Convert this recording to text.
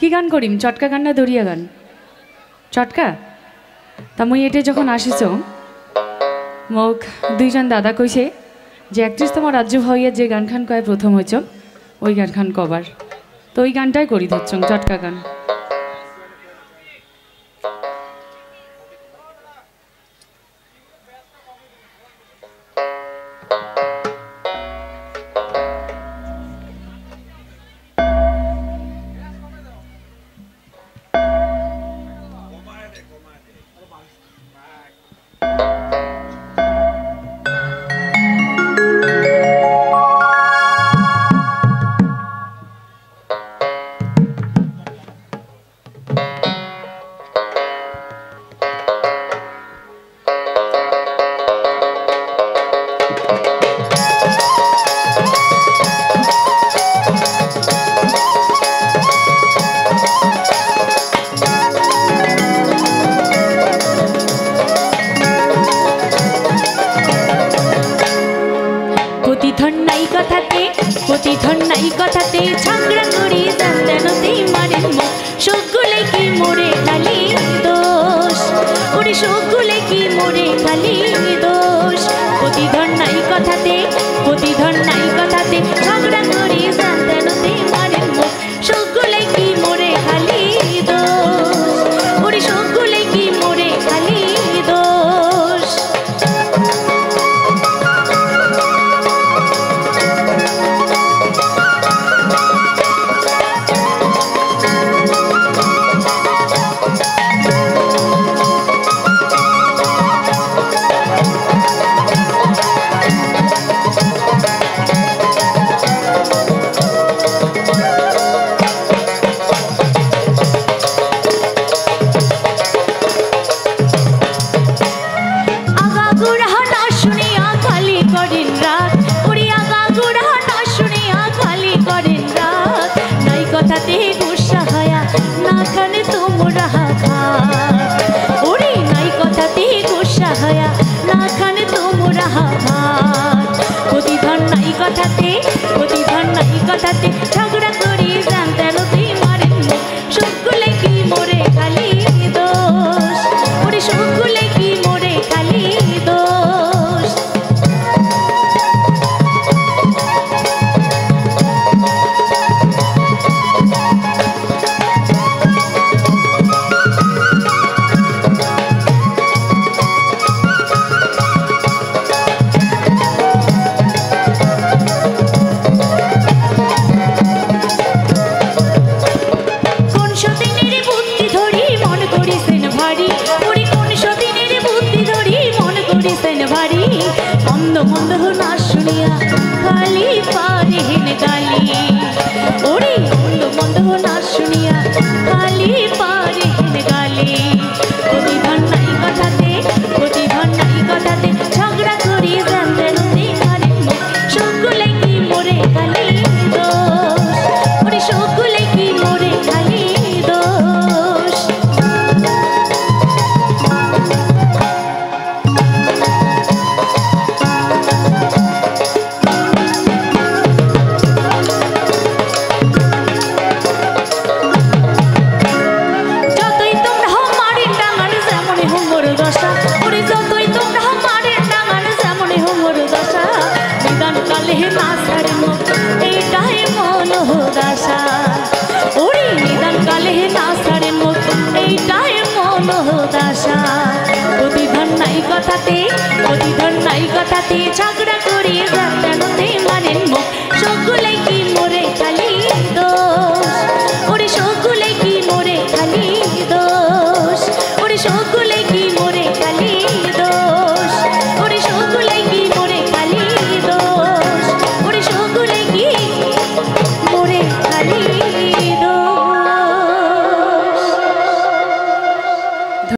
কি গান করিম চটকা গান না দরিয়া গান চটকা তা মই এটে যখন আসিছ মোক দুইজন দাদা কইছে যে 31তম রাজ্য হইয়া যে গান খান কয় প্রথম হইছ ওই গান খান কবার তো ওই গানটাই করি ধরছ চটকা গান কথাতে ঝগড়া করি জানতেনতেই মারেন মুখ সবগুলো কি মোরে খালি দোষ ওরে সবগুলো কি মোরে খালি দোষ প্রতিধন নাই কথাতে ঝগড়া করি জানতেনতেই মারেন মুখ সবগুলো কি মোরে খালি দোষ ওরে সবগুলো কি মোরে খালি দোষ কথাতে ঝগড়া করি জানতেনতেই মারেন মুখ সবগুলো কি মোরে খালি দোষ ওরে সবগুলো কি মোরে খালি দোষ মন্দ না শুনিয়া খালি পারে হেন গালি ওরে মন্দ না শুনিয়া খালি পারে হেন গালি প্রতিধন নাই কথাতে ঝগড়া করি জানতেনতেই মারেন মুখ সবগুলো কি মোরে খালি দোষ ওরে সবগুলো কি মোরে খালি দোষ প্রতিধন নাই কথাতে ঝগড়া